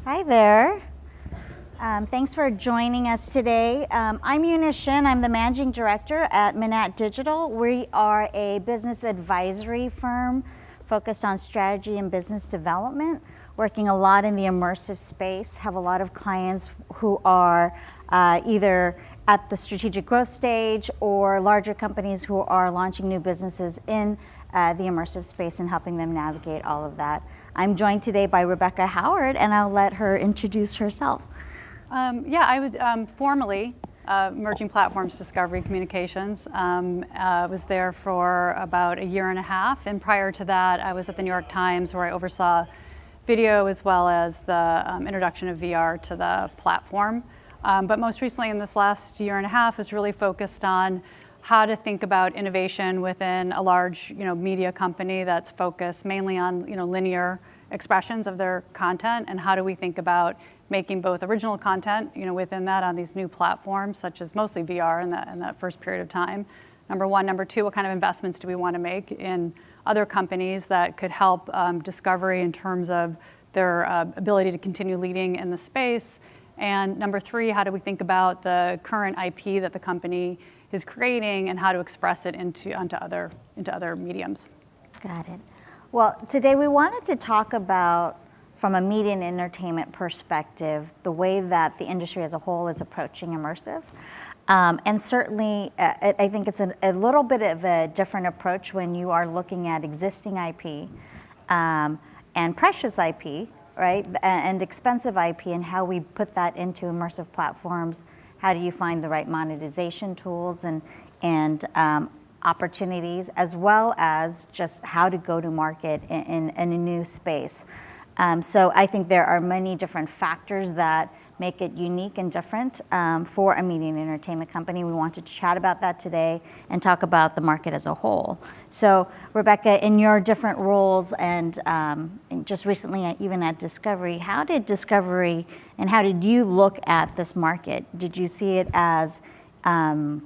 Hi there. Thanks for joining us today. I'm Eunice Shin. I'm the Managing Director at Manatt Digital. We are a business advisory firm focused on strategy and business development, working a lot in the immersive space, have a lot of clients who are either at the strategic growth stage or larger companies who are launching new businesses in the immersive space and helping them navigate all of that. I'm joined today by Rebecca Howard, and I'll let her introduce herself. I was formerly Emerging Platforms Discovery Communications. Was there for about a year and a half, and prior to that I was at the New York Times where I oversaw video as well as the introduction of VR to the platform. But most recently in this last year and a half is really focused on how to think about innovation within a large media company that's focused mainly on linear expressions of their content, and how do we think about making both original content within that on these new platforms such as mostly VR in that first period of time. Number one. Number two, what kind of investments do we want to make in other companies that could help discovery in terms of their ability to continue leading in the space? And number three, how do we think about the current IP that the company is creating and how to express it into other mediums? Got it. Well, today we wanted to talk about, from a media and entertainment perspective, the way that the industry as a whole is approaching immersive. And certainly, I think it's a little bit of a different approach when you are looking at existing IP and precious IP, right, and expensive IP, and how we put that into immersive platforms. How do you find the right monetization tools and opportunities, as well as just how to go to market in a new space. So I think there are many different factors that make it unique and different for a media and entertainment company. We wanted to chat about that today and talk about the market as a whole. So Rebecca, in your different roles and just recently even at Discovery, how did Discovery and how did you look at this market? Did you see it as kind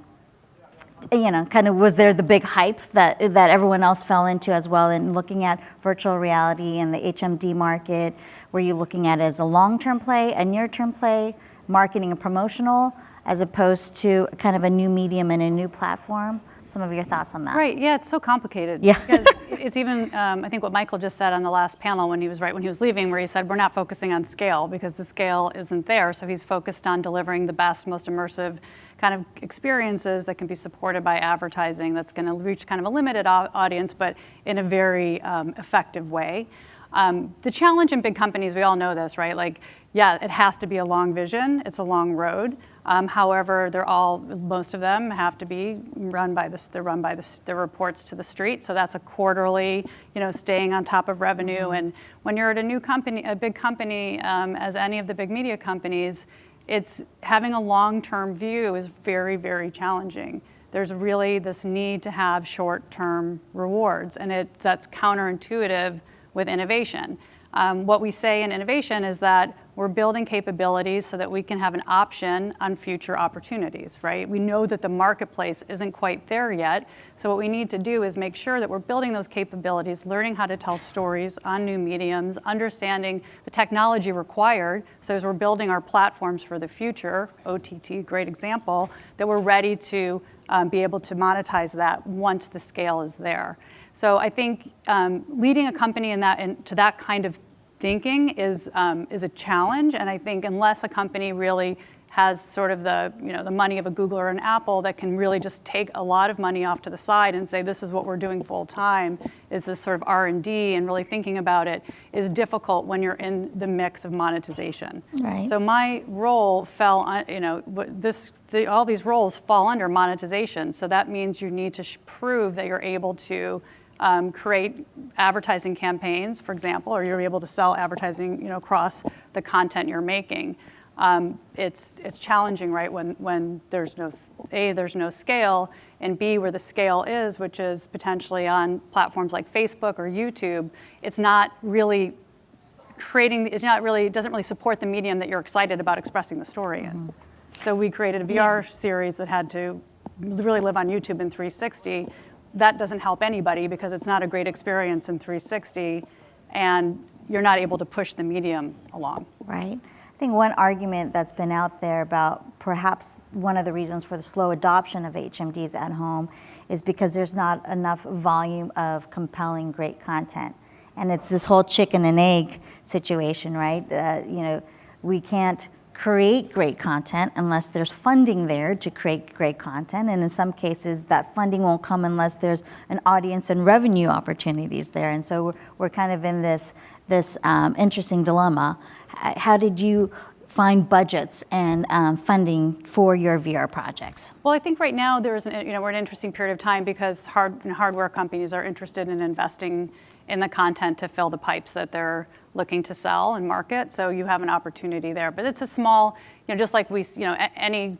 of, was there the big hype that everyone else fell into as well in looking at virtual reality and the HMD market? Were you looking at it as a long-term play, a near-term play, marketing and promotional, as opposed to kind of a new medium and a new platform? Some of your thoughts on that. Right, yeah, it's so complicated. Yeah. Because it's even, I think what Michael just said on the last panel when he was leaving, where he said, we're not focusing on scale because the scale isn't there. So he's focused on delivering the best, most immersive kind of experiences that can be supported by advertising that's going to reach kind of a limited audience, but in a very effective way. The challenge in big companies, we all know this, right? Like, yeah, it has to be a long vision. It's a long road. However, most of them have to be run by the reports to the street. So that's a quarterly, staying on top of revenue. And when you're at a big company, as any of the big media companies, it's having a long-term view is very, very challenging. There's really this need to have short-term rewards, and that's counterintuitive with innovation. What we say in innovation is that we're building capabilities so that we can have an option on future opportunities, right? We know that the marketplace isn't quite there yet, so what we need to do is make sure that we're building those capabilities, learning how to tell stories on new mediums, understanding the technology required, so as we're building our platforms for the future, OTT, great example, that we're ready to be able to monetize that once the scale is there. So I think leading a company to that kind of thinking is a challenge, and I think unless a company really has sort of the money of a Google or an Apple that can really just take a lot of money off to the side and say this is what we're doing full time, is this sort of R&D and really thinking about it, is difficult when you're in the mix of monetization. Right. So my role fell on, all these roles fall under monetization. So that means you need to prove that you're able to create advertising campaigns, for example, or you're able to sell advertising, across the content you're making. It's challenging, right, when there's no scale, and B, where the scale is, which is potentially on platforms like Facebook or YouTube, it doesn't really support the medium that you're excited about expressing the story in. So we created a VR series that had to really live on YouTube in 360. That doesn't help anybody because it's not a great experience in 360. And you're not able to push the medium along. Right. I think one argument that's been out there about perhaps one of the reasons for the slow adoption of HMDs at home is because there's not enough volume of compelling, great content. And it's this whole chicken and egg situation, right? We can't create great content unless there's funding there to create great content. And in some cases, that funding won't come unless there's an audience and revenue opportunities there. And so we're kind of in this interesting dilemma. How did you find budgets and funding for your VR projects? Well, I think right now we're in an interesting period of time because hardware companies are interested in investing in the content to fill the pipes that they're looking to sell and market. So you have an opportunity there, but it's a small, just like any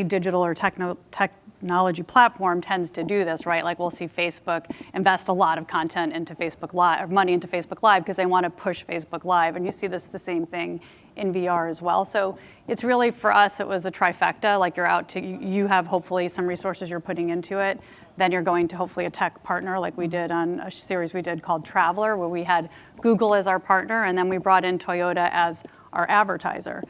digital or technology platform tends to do this, right? Like we'll see Facebook invest a lot of content into Facebook Live, or money into Facebook Live because they want to push Facebook Live, and you see the same thing in VR as well. So it's really, for us, it was a trifecta. Like you have hopefully some resources you're putting into it. Then you're going to hopefully a tech partner, like we did on a series we did called Traveler, where we had Google as our partner, and then we brought in Toyota as our advertiser.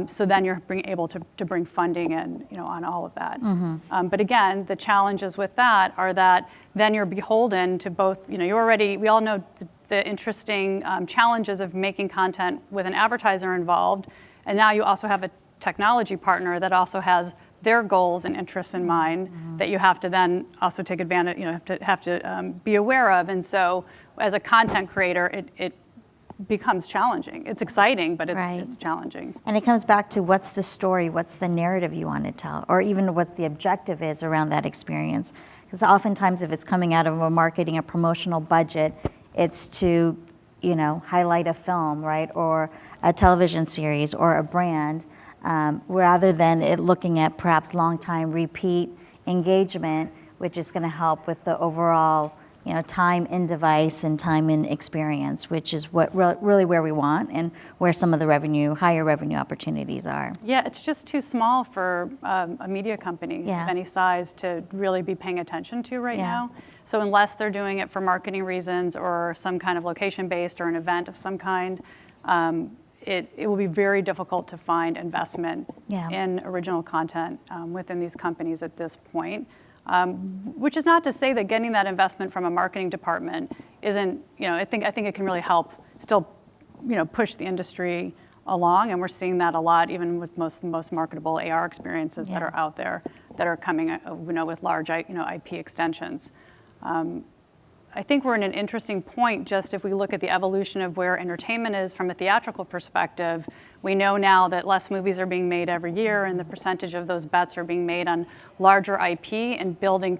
So then you're able to bring funding in, on all of that. Mm-hmm. But again, the challenges with that are that then you're beholden to both, we all know the interesting challenges of making content with an advertiser involved, and now you also have a technology partner that also has their goals and interests in mind, mm-hmm. that you have to then also take advantage, have to be aware of. And so as a content creator, it becomes challenging. It's exciting, but it's challenging. And it comes back to what's the story, what's the narrative you want to tell, or even what the objective is around that experience. Because oftentimes if it's coming out of a marketing or promotional budget, it's to, highlight a film, right, or a television series or a brand, rather than it looking at perhaps long-time repeat engagement, which is going to help with the overall, time in device and time in experience, which is what really where we want and where some of the higher revenue opportunities are. Yeah, it's just too small for a media company of any size to really be paying attention to right now. So unless they're doing it for marketing reasons or some kind of location-based or an event of some kind, it will be very difficult to find investment in original content within these companies at this point. Which is not to say that getting that investment from a marketing department isn't, I think it can really help still, push the industry along, and we're seeing that a lot even with the most marketable AR experiences that are out there that are coming, with large, IP extensions. I think we're in an interesting point just if we look at the evolution of where entertainment is from a theatrical perspective. We know now that less movies are being made every year, and the percentage of those bets are being made on larger IP and building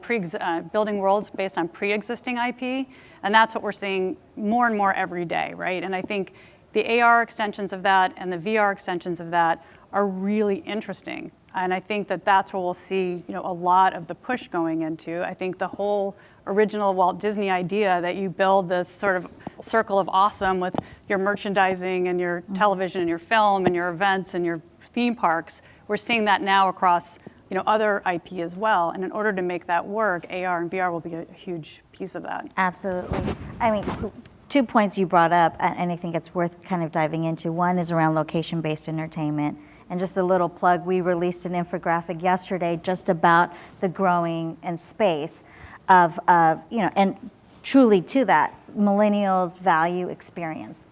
worlds based on pre-existing IP. And that's what we're seeing more and more every day, right? And I think the AR extensions of that and the VR extensions of that are really interesting. And I think that that's where we'll see, a lot of the push going into. I think the whole original Walt Disney idea that you build this sort of circle of awesome with your merchandising and your television and your film and your events and your theme parks, we're seeing that now across, other IP as well. And in order to make that work, AR and VR will be a huge piece of that. Absolutely. I mean, 2 points you brought up, and I think it's worth kind of diving into. One is around location-based entertainment. And just a little plug, we released an infographic yesterday just about the growing in space of and truly to that, millennials value experience.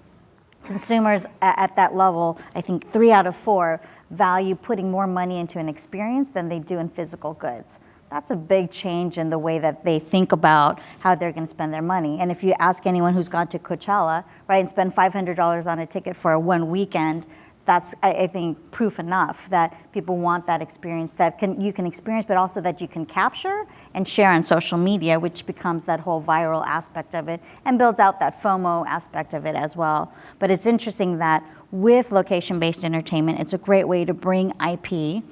Consumers at that level, I think 3 out of 4 value putting more money into an experience than they do in physical goods. That's a big change in the way that they think about how they're going to spend their money. And if you ask anyone who's gone to Coachella, right, and spend $500 on a ticket for one weekend, that's, I think, proof enough that people want that experience that you can experience, but also that you can capture and share on social media, which becomes that whole viral aspect of it and builds out that FOMO aspect of it as well. But it's interesting that with location-based entertainment, it's a great way to bring IP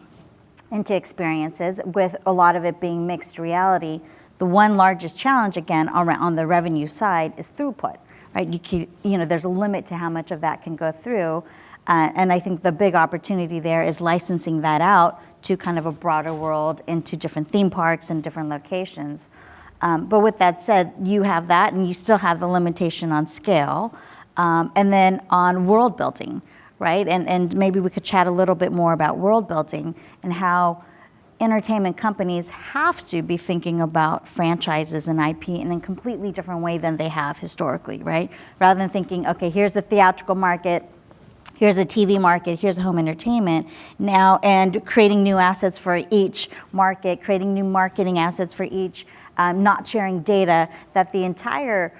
into experiences, with a lot of it being mixed reality. The one largest challenge, again, on the revenue side is throughput, right? There's a limit to how much of that can go through. And I think the big opportunity there is licensing that out to kind of a broader world, into different theme parks and different locations. But with that said, you have that, and you still have the limitation on scale. And then on world building, right? And maybe we could chat a little bit more about world building and how entertainment companies have to be thinking about franchises and IP in a completely different way than they have historically, right? Rather than thinking, okay, here's the theatrical market, here's a TV market, here's a home entertainment now, and creating new assets for each market, creating new marketing assets for each, not sharing data, that the entire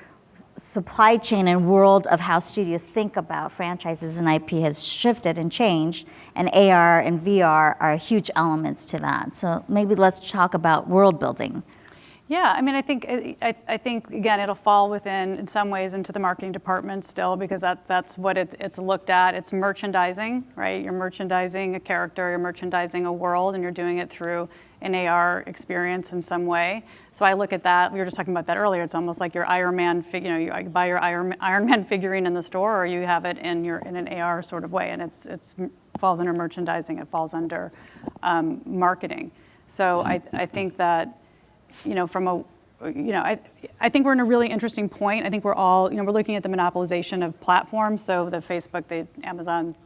supply chain and world of how studios think about franchises and IP has shifted and changed, and AR and VR are huge elements to that. So maybe let's talk about world building. Yeah, I mean, I think again, it'll fall within, in some ways, into the marketing department still, because that's what it's looked at. It's merchandising, right? You're merchandising a character, you're merchandising a world, and you're doing it through an AR experience in some way. So I look at that. We were just talking about that earlier. It's almost like your Iron Man, you buy your Iron Man figurine in the store, or you have it in an AR sort of way, and it falls under merchandising. It falls under marketing. So I think that, I think we're in a really interesting point. I think we're all, we're looking at the monopolization of platforms. So the Facebook, the Amazon,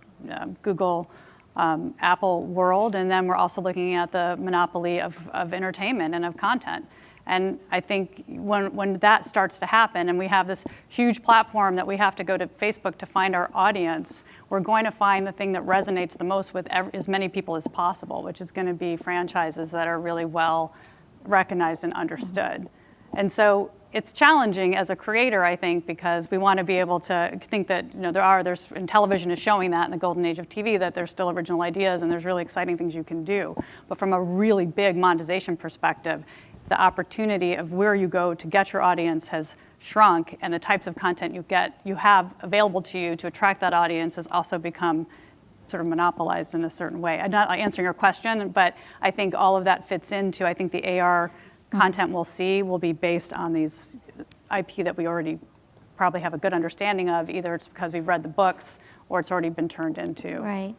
Google, Apple world, and then we're also looking at the monopoly of entertainment and of content. And I think when that starts to happen, and we have this huge platform that we have to go to Facebook to find our audience, we're going to find the thing that resonates the most with as many people as possible, which is going to be franchises that are really well recognized and understood. And so it's challenging as a creator, I think, because we want to be able to think that, and television is showing that in the golden age of TV, that there's still original ideas and there's really exciting things you can do. But from a really big monetization perspective, the opportunity of where you go to get your audience has shrunk, and the types of content you have available to you to attract that audience has also become sort of monopolized in a certain way. I'm not answering your question, but I think all of that fits into, I think the AR content we'll see will be based on these IP that we already probably have a good understanding of. Either it's because we've read the books or it's already been turned into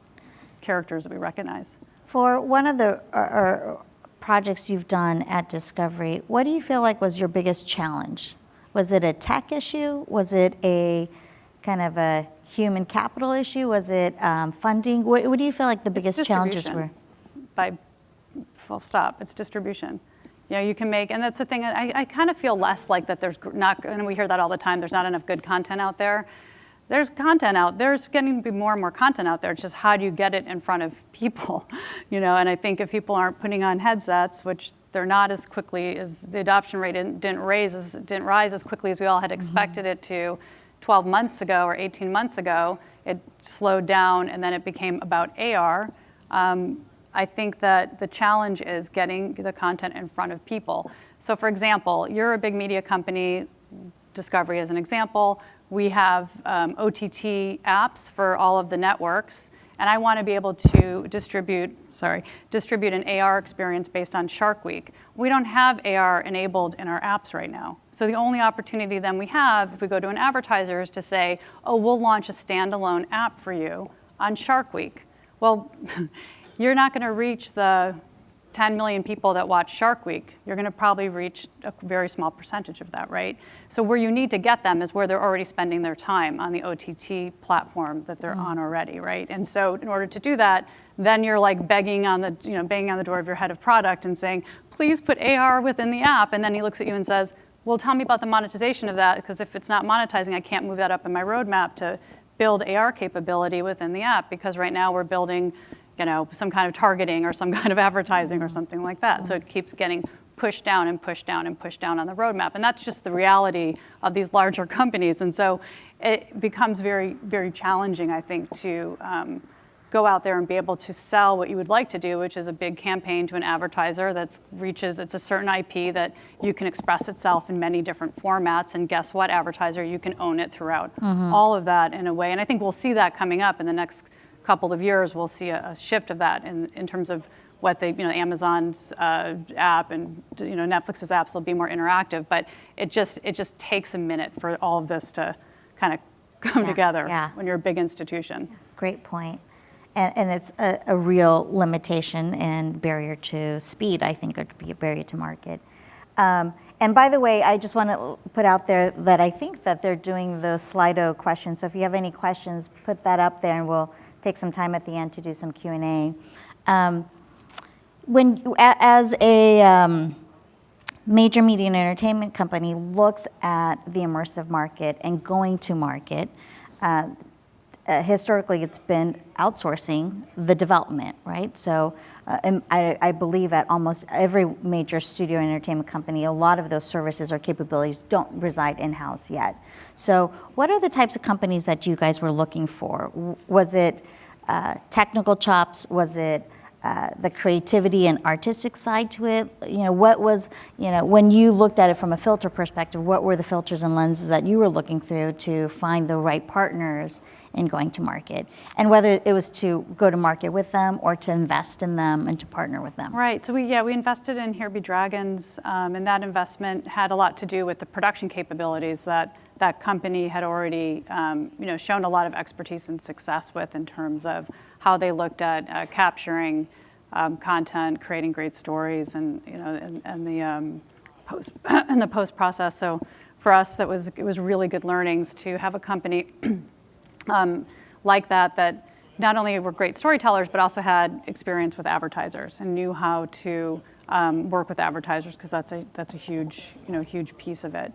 characters that we recognize. For one of the projects you've done at Discovery, what do you feel like was your biggest challenge? Was it a tech issue? Was it a kind of a human capital issue? Was it funding? What do you feel like the biggest challenges were? By full stop, it's distribution. You can make, and that's the thing, I kind of feel less like that there's not, and we hear that all the time, there's not enough good content out there. There's content out, there's getting to be more and more content out there. It's just how do you get it in front of people, and I think if people aren't putting on headsets, which they're not as quickly as the adoption rate didn't rise as quickly as we all had expected it to 12 months ago or 18 months ago, it slowed down and then it became about AR. I think that the challenge is getting the content in front of people. So for example, you're a big media company, Discovery as an example. We have OTT apps for all of the networks, and I want to be able to distribute an AR experience based on Shark Week. We don't have AR enabled in our apps right now. So the only opportunity then we have, if we go to an advertiser, is to say, oh, we'll launch a standalone app for you on Shark Week. Well, you're not going to reach the 10 million people that watch Shark Week. You're going to probably reach a very small percentage of that, right? So where you need to get them is where they're already spending their time on the OTT platform that they're on already, right? And so in order to do that, then you're like banging on the door of your head of product and saying, please put AR within the app. And then he looks at you and says, well, tell me about the monetization of that, because if it's not monetizing, I can't move that up in my roadmap to build AR capability within the app, because right now we're building some kind of targeting or some kind of advertising or something like that. So it keeps getting pushed down and pushed down and pushed down on the roadmap. And that's just the reality of these larger companies. And so it becomes very, very challenging, I think, to go out there and be able to sell what you would like to do, which is a big campaign to an advertiser that reaches, it's a certain IP that you can express itself in many different formats. And guess what, advertiser, you can own it throughout all of that in a way. And I think we'll see that coming up in the next couple of years. We'll see a shift of that in terms of what Amazon's app and Netflix's apps will be more interactive, but it just takes a minute for all of this to kind of come together when you're a big institution. Great point. And it's a real limitation and barrier to speed, I think, or to be a barrier to market. And by the way, I just want to put out there that I think that they're doing the Slido questions. So if you have any questions, put that up there, and we'll take some time at the end to do some Q&A. As a major media and entertainment company looks at the immersive market and going to market, historically it's been outsourcing the development, right? So I believe at almost every major studio and entertainment company, a lot of those services or capabilities don't reside in-house yet. So what are the types of companies that you guys were looking for? Was it technical chops? Was it the creativity and artistic side to it? What was, when you looked at it from a filter perspective, what were the filters and lenses that you were looking through to find the right partners in going to market? And whether it was to go to market with them or to invest in them and to partner with them. Right, so we invested in Here Be Dragons, and that investment had a lot to do with the production capabilities that company had already shown a lot of expertise and success with, in terms of how they looked at capturing content, creating great stories, and the post and the post process. So for us, it was really good learnings to have a company like that not only were great storytellers, but also had experience with advertisers and knew how to work with advertisers, because that's a huge piece of it.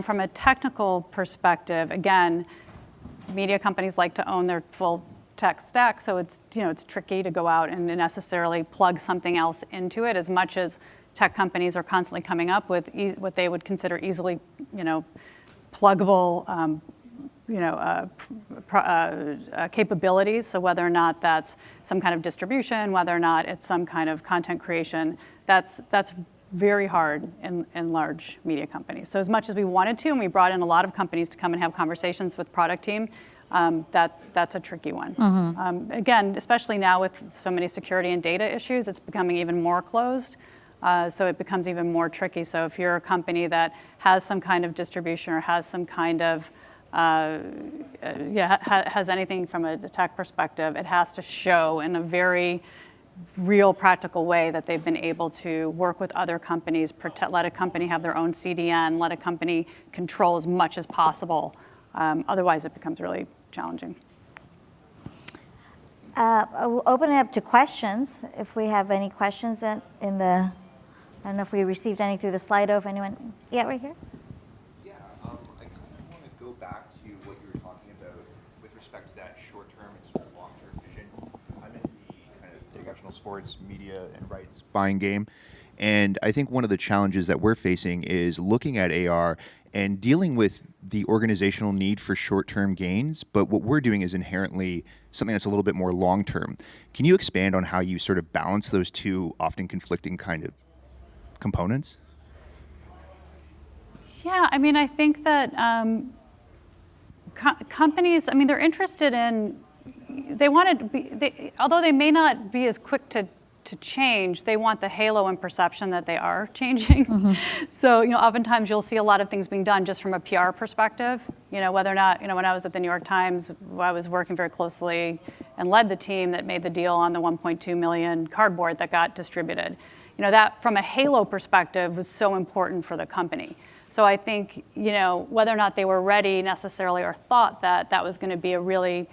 From a technical perspective, again, media companies like to own their full tech stack, so it's tricky to go out and necessarily plug something else into it, as much as tech companies are constantly coming up with what they would consider easily pluggable capabilities. So whether or not that's some kind of distribution, whether or not it's some kind of content creation, that's very hard in large media companies. So as much as we wanted to, and we brought in a lot of companies to come and have conversations with product team, that's a tricky one. Mm-hmm. Again, especially now with so many security and data issues, it's becoming even more closed. So it becomes even more tricky. So if you're a company that has some kind of distribution or has some kind of has anything from a tech perspective, it has to show in a very real, practical way that they've been able to work with other companies, let a company have their own CDN, let a company control as much as possible. Otherwise, it becomes really challenging. We'll open it up to questions. If we have any questions I don't know if we received any through the Slido. If anyone, right here. Yeah, I kind of want to go back to what you were talking about with respect to that short-term and sort of long-term vision. I'm in the kind of professional sports, media, and rights buying game. And I think one of the challenges that we're facing is looking at AR and dealing with the organizational need for short-term gains, but what we're doing is inherently something that's a little bit more long-term. Can you expand on how you sort of balance those two often conflicting kind of components? Yeah, I mean, I think that companies, I mean, they're interested in, they want to be, although they may not be as quick to change, they want the halo and perception that they are changing. Mm-hmm. So, oftentimes you'll see a lot of things being done just from a PR perspective. Whether or not, when I was at the New York Times, I was working very closely and led the team that made the deal on the 1.2 million cardboard that got distributed. That from a halo perspective was so important for the company. So I think, whether or not they were ready necessarily or thought that that was going to be a really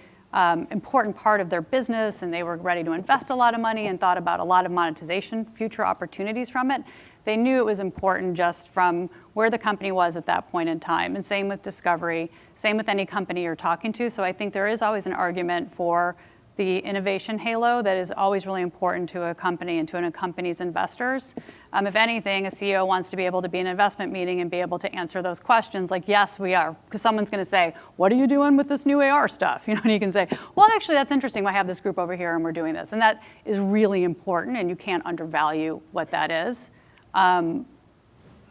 important part of their business, and they were ready to invest a lot of money and thought about a lot of monetization, future opportunities from it. They knew it was important just from where the company was at that point in time. And same with Discovery, same with any company you're talking to. So I think there is always an argument for the innovation halo that is always really important to a company and to a company's investors. If anything, a CEO wants to be able to be in an investment meeting and be able to answer those questions like, yes, we are. Because someone's going to say, what are you doing with this new AR stuff? And you can say, well, actually, that's interesting. I have this group over here and we're doing this. And that is really important, and you can't undervalue what that is. So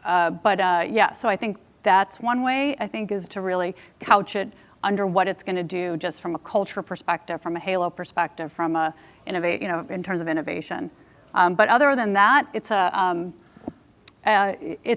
I think that's one way, I think, is to really couch it under what it's going to do just from a culture perspective, from a halo perspective, from a in terms of innovation. But other than that, it's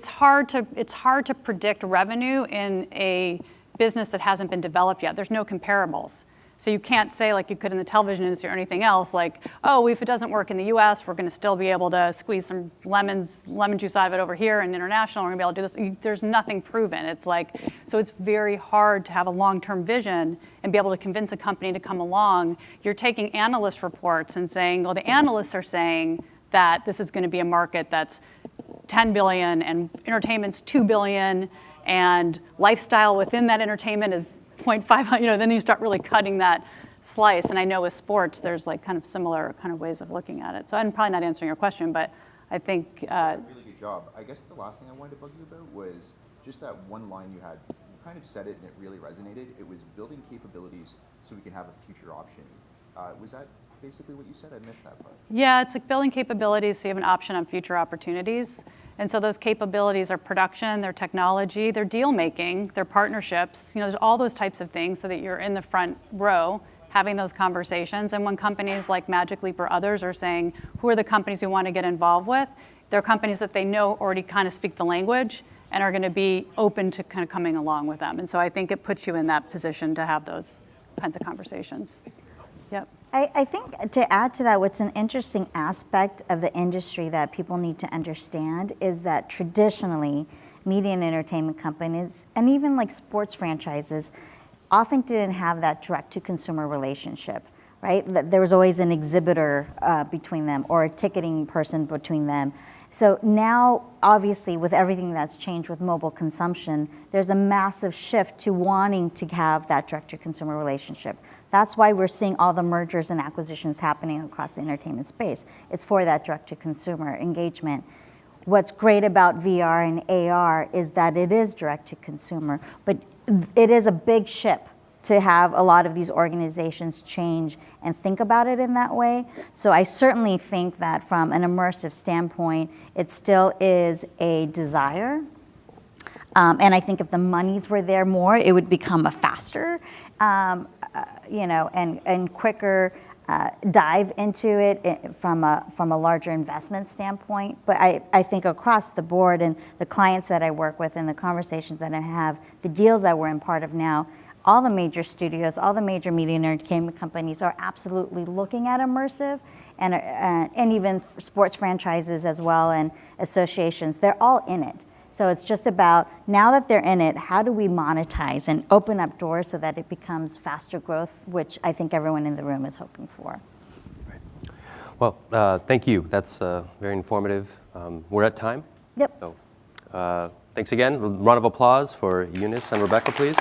hard to predict revenue in a business that hasn't been developed yet. There's no comparables. So you can't say like you could in the television industry or anything else, like, oh, if it doesn't work in the US, we're gonna still be able to squeeze some lemon juice out of it over here and international, we're gonna be able to do this. There's nothing proven. It's like, so it's very hard to have a long-term vision and be able to convince a company to come along. You're taking analyst reports and saying, well, the analysts are saying that this is gonna be a market that's 10 billion and entertainment's 2 billion and lifestyle within that entertainment is 0.5, then you start really cutting that slice. And I know with sports, there's like kind of similar kind of ways of looking at it. So I'm probably not answering your question, but I think. Really good job. I guess the last thing I wanted to bug you about was just that one line you had. You kind of said it and it really resonated. It was building capabilities so we can have a future option. Was that basically what you said? I missed that part. Yeah, it's like building capabilities so you have an option on future opportunities. And so those capabilities are production, they're technology, they're deal making, they're partnerships. There's all those types of things so that you're in the front row having those conversations. And when companies like Magic Leap or others are saying, who are the companies we want to get involved with? They're companies that they know already kind of speak the language and are going to be open to kind of coming along with them. And so I think it puts you in that position to have those kinds of conversations. Yep. I think to add to that, what's an interesting aspect of the industry that people need to understand is that traditionally, media and entertainment companies, and even like sports franchises, often didn't have that direct-to-consumer relationship, right? There was always an exhibitor between them or a ticketing person between them. So now, obviously, with everything that's changed with mobile consumption, there's a massive shift to wanting to have that direct-to-consumer relationship. That's why we're seeing all the mergers and acquisitions happening across the entertainment space. It's for that direct-to-consumer engagement. What's great about VR and AR is that it is direct-to-consumer, but it is a big ship to have a lot of these organizations change and think about it in that way. So I certainly think that from an immersive standpoint, it still is a desire. And I think if the monies were there more, it would become a faster, and quicker dive into it from a larger investment standpoint. But I think across the board and the clients that I work with and the conversations that I have, the deals that we're in part of now, all the major studios, all the major media and entertainment companies are absolutely looking at immersive, and even sports franchises as well and associations. They're all in it. So it's just about, now that they're in it, how do we monetize and open up doors so that it becomes faster growth, which I think everyone in the room is hoping for. Right. Well, thank you. That's very informative. We're at time. Yep. So, thanks again. Round of applause for Eunice and Rebecca, please.